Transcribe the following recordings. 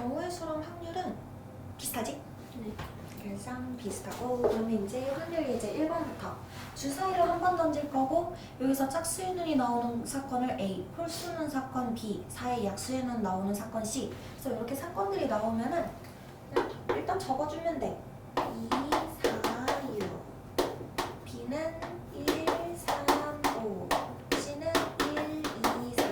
경우의 수랑 확률은 비슷하지? 네. 일상 비슷하고. 그러면 이제 확률 예제 1번부터 주사위를 한 번 던질 거고, 여기서 짝수의 나오는 사건을 A, 홀수는 사건 B, 4의 약수에는 나오는 사건 C. 그래서 이렇게 사건들이 나오면은 일단 적어주면 돼. 2, 4, 6. B는 1, 3, 5. C는 1, 2, 4.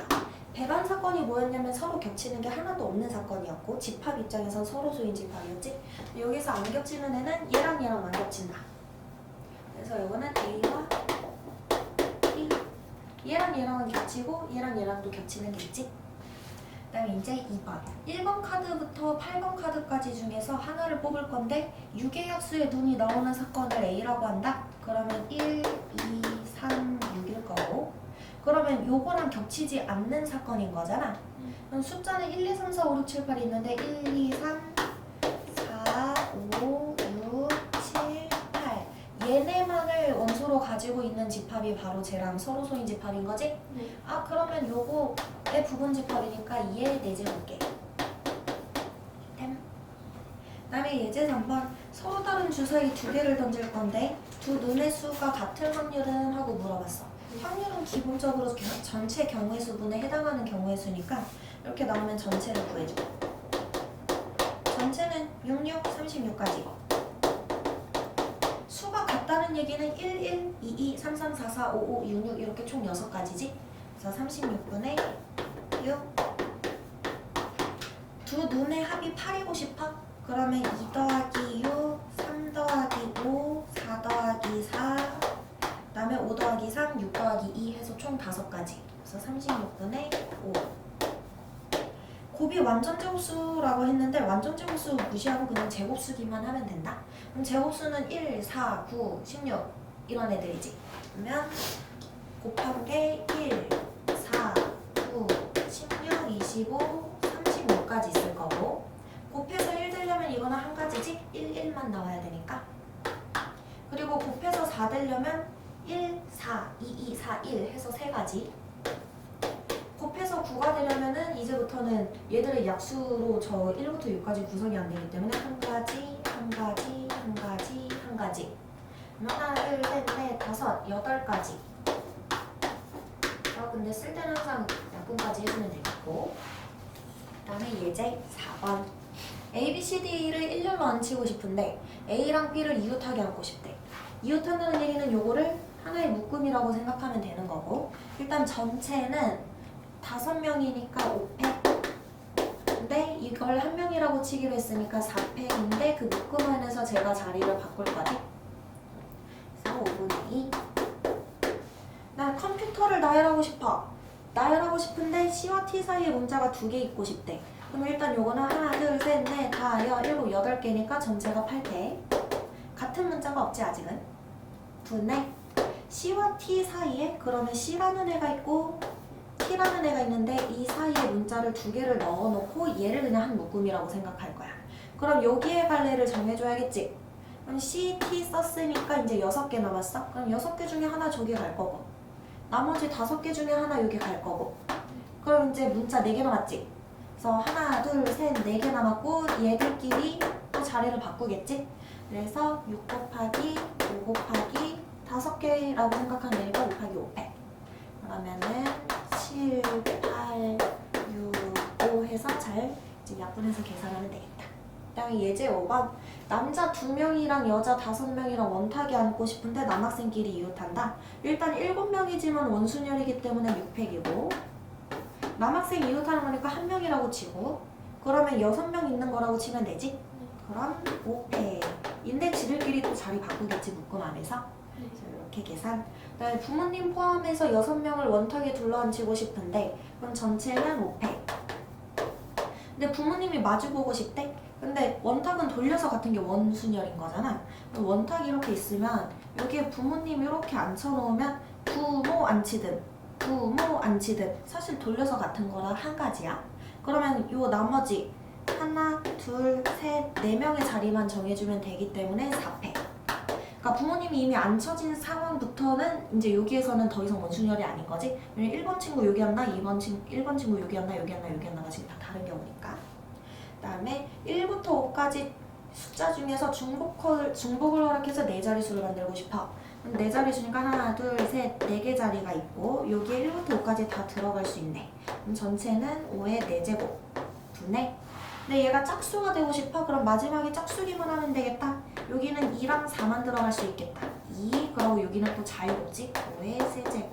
배반 사건이 뭐였냐면 서로 겹치는 게 하나도 없는 사건이었고, 집합 입장에선 서로 소인 집합이었지. 여기서 안 겹치는 애는 얘랑 얘랑 안 겹친다. 그래서 이거는 A와 B. 얘랑 얘랑은 겹치고 얘랑 얘랑도 겹치는 게 있지. 그 다음에 이제 2번 1번 카드부터 8번 카드까지 중에서 하나를 뽑을 건데 6의 약수의 눈이 나오는 사건을 A라고 한다. 그러면 1, 2, 3, 6일 거고, 그러면 요거랑 겹치지 않는 사건인 거잖아. 그럼 숫자는 1, 2, 3, 4, 5, 6, 7, 8이 있는데 1, 2, 3, 4, 5, 6, 7, 8. 얘네만을 원소로 가지고 있는 집합이 바로 쟤랑 서로 소인 집합인 거지? 네. 아, 그러면 요거의 부분 집합이니까 2의 4제 볼게. 템. 그 다음에 예제 3번 서로 다른 주사위 2개를 던질 건데 두 눈의 수가 같을 확률은? 하고 물어봤어. 확률은 기본적으로 전체 경우의 수분에 해당하는 경우의 수니까 이렇게 나오면 전체를 구해줘. 전체는 66, 36까지. 수가 같다는 얘기는 1, 1, 2, 2, 3, 3, 4, 4, 5, 5, 6, 6 이렇게 총 6가지지? 그래서 36분의 6. 두 눈의 합이 8이고 싶어? 그러면 2 더하기 6, 3 더하기 5, 4 더하기 4, 그 다음에 5 더하기 3, 6 더하기 2 해서 총 5가지. 그래서 36분의 5. 곱이 완전 제곱수라고 했는데 완전 제곱수 무시하고 그냥 제곱수기만 하면 된다. 그럼 제곱수는 1, 4, 9, 16 이런 애들이지. 그러면 곱한 게 1, 4, 9, 16, 25, 36까지 있을 거고, 곱해서 1 되려면 이거는 한 가지지? 1, 1만 나와야 되니까. 그리고 곱해서 4 되려면 1, 4, 2, 2, 4, 1 해서 3가지. 곱해서 9가 되려면은 이제부터는 얘들의 약수로 저 1부터 6까지 구성이 안 되기 때문에 한 가지, 한 가지, 한 가지, 한 가지. 하나, 둘, 셋, 넷, 다섯, 8가지. 근데 쓸 때는 항상 약분까지 해주면 되겠고. 그 다음에 예제 4번 A, B, C, D를 일렬로 앉히고 싶은데 A랑 B를 이웃하게 앉고 싶대. 이웃한다는 얘기는 요거를 하나의 묶음이라고 생각하면 되는 거고, 일단 전체는 5명이니까 5팩. 근데 이걸 한 명이라고 치기로 했으니까 4팩인데 그 묶음 안에서 제가 자리를 바꿀 거지. 그래서 5분의 2. 나 컴퓨터를 나열하고 싶어. 나열하고 싶은데 C와 T 사이에 문자가 2개 있고 싶대. 그럼 일단 요거는 하나, 둘, 셋, 넷, 다, 여, 일곱, 8개니까 전체가 8팩. 같은 문자가 없지 아직은. 분의 C와 T 사이에 그러면 C라는 애가 있고 T라는 애가 있는데 이 사이에 문자를 2개를 넣어놓고 얘를 그냥 한 묶음이라고 생각할 거야. 그럼 여기에 갈래를 정해줘야겠지. 그럼 C, T 썼으니까 이제 6개 남았어. 그럼 6개 중에 하나 저기 갈 거고, 나머지 5개 중에 하나 여기 갈 거고. 그럼 이제 문자 4개 남았지. 그래서 하나, 둘, 셋, 4개 남았고 얘들끼리 또 자리를 바꾸겠지. 그래서 6 곱하기 5 곱하기 5개라고 생각하면 되니까 5 곱하기 5팩. 그러면은 7, 8, 6, 5 해서 잘 이제 약분해서 계산하면 되겠다. 그 다음에 예제 5번 남자 2명이랑 여자 5명이랑 원탁에 앉고 싶은데 남학생끼리 이웃한다. 일단 7명이지만 원순열이기 때문에 6팩이고, 남학생 이웃하는 거니까 1명이라고 치고, 그러면 6명 있는 거라고 치면 되지? 그럼 5팩. 인데 지들끼리 또 자리 바꾸겠지 묶음 안에서. 이렇게 계산. 그다음에 부모님 포함해서 6명을 원탁에 둘러앉히고 싶은데 그럼 전체는 5팩. 근데 부모님이 마주보고 싶대? 근데 원탁은 돌려서 같은 게 원순열인 거잖아. 그럼 원탁이 이렇게 있으면 여기에 부모님 이렇게 앉혀놓으면 부모 앉히듯 부모 앉히듯 사실 돌려서 같은 거랑 한 가지야. 그러면 요 나머지 하나, 둘, 셋, 4명의 자리만 정해주면 되기 때문에 4팩. 그러니까 부모님이 이미 앉혀진 상황부터는 이제 여기에서는 더 이상 원순열이 아닌 거지. 왜냐면 1번 친구 여기였나, 1번 친구 여기였나, 여기였나, 여기였나가 지금 다 다른 경우니까. 그 다음에 1부터 5까지 숫자 중에서 중복을 허락해서 4자릿수를 만들고 싶어. 그럼 4자릿수니까 하나, 둘, 셋, 4개 자리가 있고 여기에 1부터 5까지 다 들어갈 수 있네. 그럼 전체는 5의 4제곱 분의. 근데 얘가 짝수가 되고 싶어? 그럼 마지막에 짝수기만 하면 되겠다. 여기는 2랑 4만 들어갈 수 있겠다. 2, 그리고 여기는 또 자유롭지? 5의 세제곱.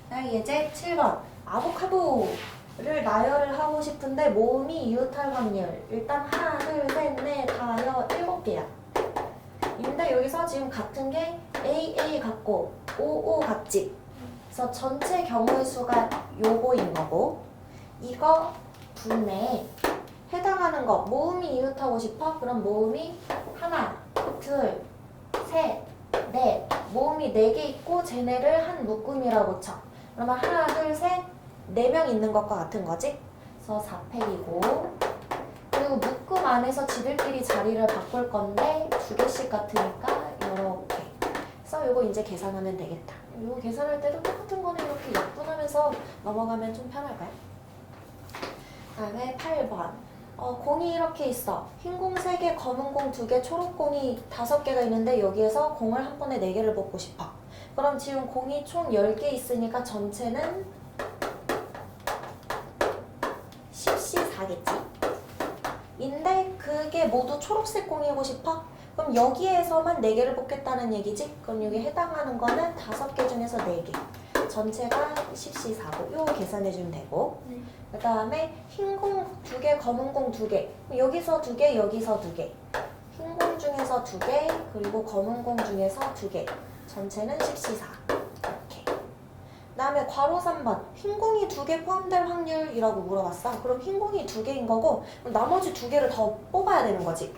자, 예제 7번. 아보카도를 나열을 하고 싶은데 모음이 이웃할 확률. 일단 하나, 둘, 셋, 넷, 다, 7개야. 근데 여기서 지금 같은 게 A 같고 O 같지? 그래서 전체 경우의 수가 요거인 거고 이거 분에 해당하는 거 모음이 이웃하고 싶어? 그럼 모음이 하나, 둘, 셋, 넷 모음이 4개 있고 쟤네를 한 묶음이라고 쳐. 그러면 하나, 둘, 셋, 4명 있는 것과 같은 거지? 그래서 4팩이고 그리고 묶음 안에서 지들끼리 자리를 바꿀 건데 2개씩 같으니까 이렇게 그래서 이거 이제 계산하면 되겠다. 이거 계산할 때도 똑같은 거는 이렇게 약분하면서 넘어가면 좀 편할까요? 다음에 8번. 공이 이렇게 있어. 흰 공 3개, 검은 공 2개, 초록 공이 5개가 있는데 여기에서 공을 한 번에 4개를 뽑고 싶어. 그럼 지금 공이 총 10개 있으니까 전체는 14겠지? 인데 그게 모두 초록색 공이고 싶어? 그럼 여기에서만 4개를 뽑겠다는 얘기지? 그럼 여기 해당하는 거는 5개 중에서 4개. 전체가 14고 이거 계산해주면 되고 그 다음에 흰 공 2개, 검은 공 2개 여기서 2개, 여기서 2개 흰 공 중에서 2개 그리고 검은 공 중에서 2개 전체는 14 이렇게 그 다음에 괄호 3번 흰 공이 2개 포함될 확률이라고 물어봤어. 그럼 흰 공이 2개인 거고 나머지 2개를 더 뽑아야 되는 거지.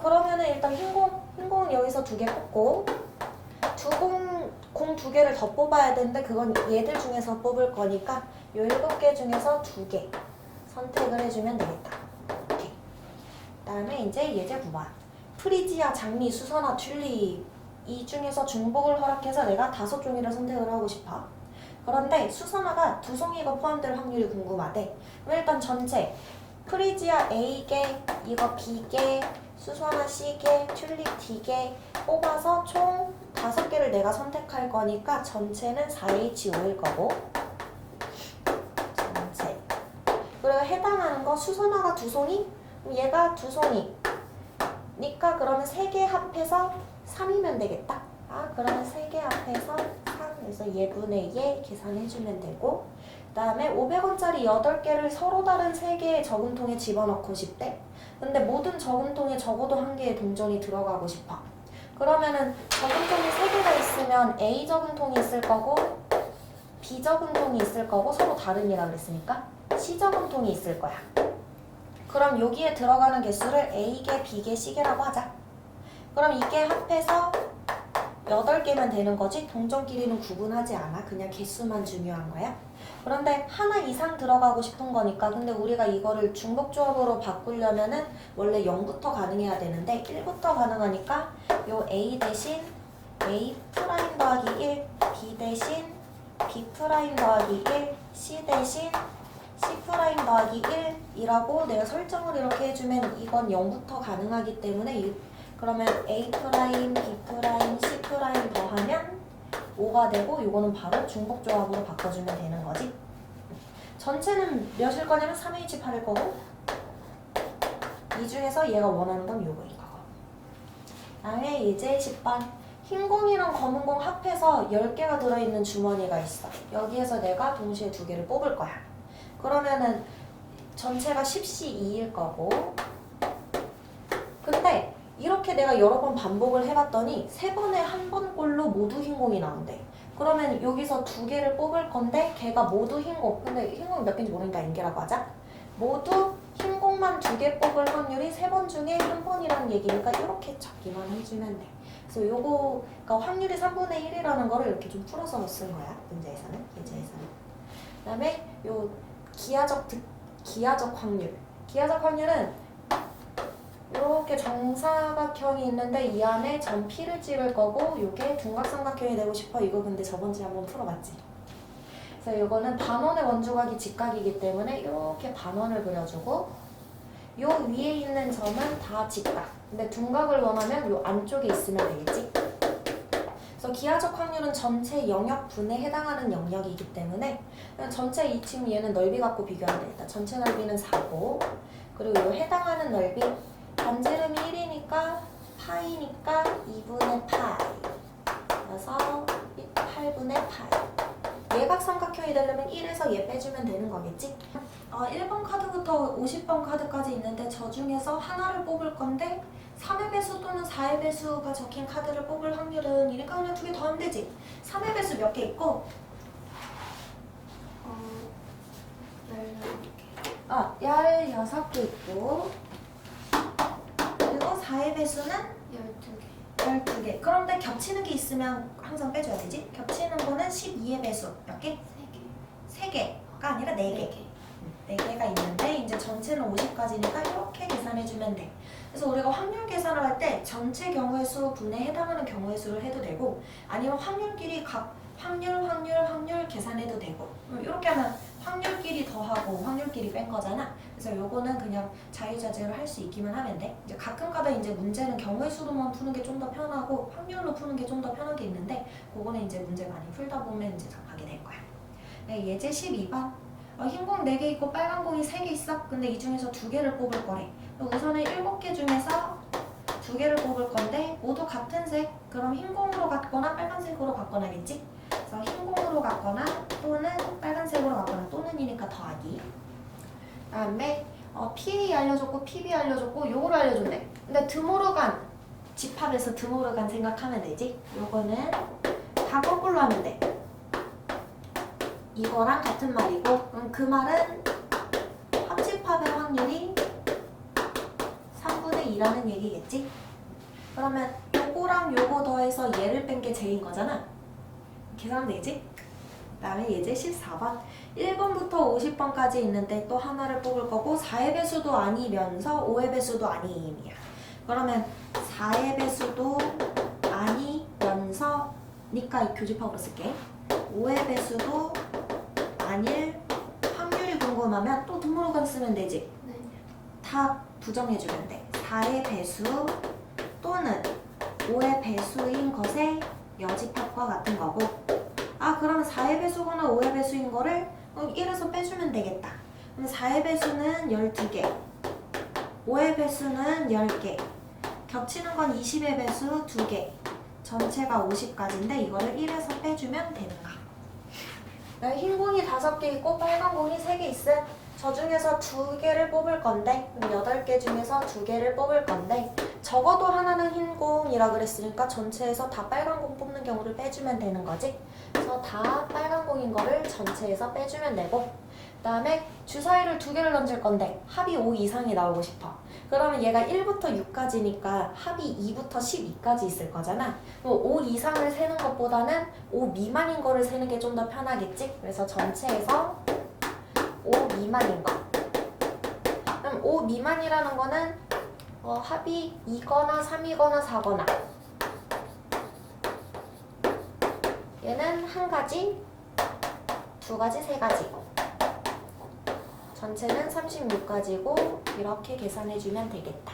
그러면은 일단 흰 공은 여기서 2개 뽑고 공 2개를 더 뽑아야 되는데 그건 얘들 중에서 뽑을 거니까 요 7개 중에서 2개 선택을 해주면 되겠다. 오케이. 그 다음에 이제 예제 9번. 프리지아, 장미, 수선화, 튤립 이 중에서 중복을 허락해서 내가 5종이를 선택을 하고 싶어. 그런데 수선화가 2송이가 포함될 확률이 궁금하대. 그럼 일단 전체 프리지아 A개, 이거 B개, 수선화 C개, 튤립 D개 뽑아서 총 5개를 내가 선택할 거니까 전체는 4H5일 거고 전체 그리고 해당하는 거 수선화가 2송이? 얘가 2송이 니까 그러면 3개 합해서 3이면 되겠다. 그러면 3개 합해서 3 그래서 얘분의 얘 계산해주면 되고 그 다음에 500원짜리 8개를 서로 다른 3개의 저금통에 집어넣고 싶대. 근데 모든 저금통에 적어도 1개의 동전이 들어가고 싶어. 그러면은 저금통이 3개가 있으면 A 저금통이 있을 거고 B 저금통이 있을 거고 서로 다른이라 그랬으니까 C 저금통이 있을 거야. 그럼 여기에 들어가는 개수를 A개, B개, C개라고 하자. 그럼 이게 합해서 8개면 되는 거지. 동전끼리는 구분하지 않아. 그냥 개수만 중요한 거야. 그런데 하나 이상 들어가고 싶은 거니까 근데 우리가 이거를 중복조합으로 바꾸려면은 원래 0부터 가능해야 되는데 1부터 가능하니까 요 A 대신 A 프라임 더하기 1 B 대신 B 프라임 더하기 1 C 대신 C 프라임 더하기 1이라고 내가 설정을 이렇게 해주면 이건 0부터 가능하기 때문에 그러면 A 프라임, B 프라임, C 프라임 더하면 5가 되고 이거는 바로 중복조합으로 바꿔주면 되는 거지. 전체는 몇일 거냐면 3H8일 거고 이 중에서 얘가 원하는 건 요거인 거고. 다음에 이제 10번 흰 공이랑 검은 공 합해서 10개가 들어있는 주머니가 있어. 여기에서 내가 동시에 2개를 뽑을 거야. 그러면은 전체가 10C2일 거고 근데 이렇게 내가 여러 번 반복을 해봤더니 3번에 한 번꼴로 모두 흰 공이 나온대. 그러면 여기서 2개를 뽑을 건데 걔가 모두 흰 공. 근데 흰 공이 몇 개인지 모르니까 N개라고 하자. 모두 흰 공만 2개 뽑을 확률이 3번 중에 한 번이라는 얘기니까 이렇게 적기만 해주면 돼. 그래서 요거가 확률이 3분의 1이라는 거를 이렇게 좀 풀어서 쓴 거야. 문제에서는, 예제에서는. 그 다음에 요 기하적 확률. 기하적 확률은 이렇게 정사각형이 있는데 이 안에 점 P를 찍을 거고 이게 둔각삼각형이 되고 싶어. 이거 근데 저번주에 한번 풀어봤지. 그래서 이거는 반원의 원조각이 직각이기 때문에 이렇게 반원을 그려주고 요 위에 있는 점은 다 직각. 근데 둔각을 원하면 요 안쪽에 있으면 되겠지? 그래서 기하적 확률은 전체 영역분에 해당하는 영역이기 때문에 그냥 전체 2층 얘는 넓이 갖고 비교하면 되겠다. 전체 넓이는 4고 그리고 요 해당하는 넓이 반지름이 1이니까 파이니까 2분의 파이 그래서 8분의 파이 얘각 삼각형이 되려면 1에서 얘 빼주면 되는 거겠지? 1번 카드부터 50번 카드까지 있는데 저 중에서 하나를 뽑을 건데 3의 배수 또는 4의 배수가 적힌 카드를 뽑을 확률은 이니까 그냥 2개 더하면 되지. 3의 배수 몇 개 있고? 16개 있고 그리고 4의 배수는 12개. 그런데 겹치는 게 있으면 항상 빼줘야 되지? 겹치는 거는 12의 배수 몇 개? 3개가 아니라 4개. 4개가 있는데 이제 전체는 50까지니까 이렇게 계산해주면 돼. 그래서 우리가 확률 계산을 할 때 전체 경우의 수 분에 해당하는 경우의 수를 해도 되고 아니면 확률끼리 각 확률 계산해도 되고 이렇게 하면 확률끼리 더하고 확률끼리 뺀 거잖아. 그래서 요거는 그냥 자유자재로 할 수 있기만 하면 돼. 이제 가끔가다 이제 문제는 경우의 수로만 푸는 게 좀 더 편하고 확률로 푸는 게 좀 더 편한 게 있는데 그거는 이제 문제 많이 풀다 보면 이제 답하게 될 거야. 네, 예제 12번. 흰 공 4개 있고 빨간 공이 3개 있어. 근데 이 중에서 2개를 뽑을 거래. 우선은 7개 중에서 2개를 뽑을 건데 모두 같은 색. 그럼 흰 공으로 갖거나 빨간색으로 바꿔놔야겠지? 그래서 흰 공으로 갖거나 또는 빨간색으로 갖거나 또는이니까 더하기. 그다음에 PA 알려줬고 PB 알려줬고 요거를 알려줬네. 근데 드모르간 집합에서 드모르간 생각하면 되지? 요거는 다 거꾸로 하면 돼. 이거랑 같은 말이고 그 말은 합집합의 확률이 3분의 2라는 얘기겠지? 그러면 요거랑 요거 더해서 얘를 뺀 게 제인 거잖아. 계산하면 되지? 그 다음에 예제 14번 1번부터 50번까지 있는데 또 하나를 뽑을 거고 4의 배수도 아니면서 5의 배수도 아니이야. 그러면 4의 배수도 아니면서 니까 이 교집합으로 쓸게. 5의 배수도 아닐 확률이 궁금하면 또 드모르간 쓰면 되지. 네. 다 부정해주면 돼. 4의 배수 또는 5의 배수인 것의 여집합과 같은 거고 그러면 4의 배수거나 5의 배수인 거를 1에서 빼주면 되겠다. 그럼 4의 배수는 12개 5의 배수는 10개 겹치는 건 20의 배수 2개 전체가 50까지인데 이거를 1에서 빼주면 되는가. 흰 공이 5개 있고 빨간 공이 3개 있음. 저 중에서 2개를 뽑을 건데 8개 중에서 2개를 뽑을 건데 적어도 하나는 흰 공이라 그랬으니까 전체에서 다 빨간 공 뽑는 경우를 빼주면 되는 거지. 그래서 다 빨간 공인 거를 전체에서 빼주면 되고 그 다음에 주사위를 2개를 던질 건데 합이 5 이상이 나오고 싶어. 그러면 얘가 1부터 6까지니까 합이 2부터 12까지 있을 거잖아. 5 이상을 세는 것보다는 5 미만인 거를 세는 게 좀 더 편하겠지? 그래서 전체에서 5 미만인 거. 그럼 5 미만이라는 거는 합이 2거나 3이거나 4거나 얘는 1가지, 2가지, 3가지고 전체는 36가지고 이렇게 계산해주면 되겠다.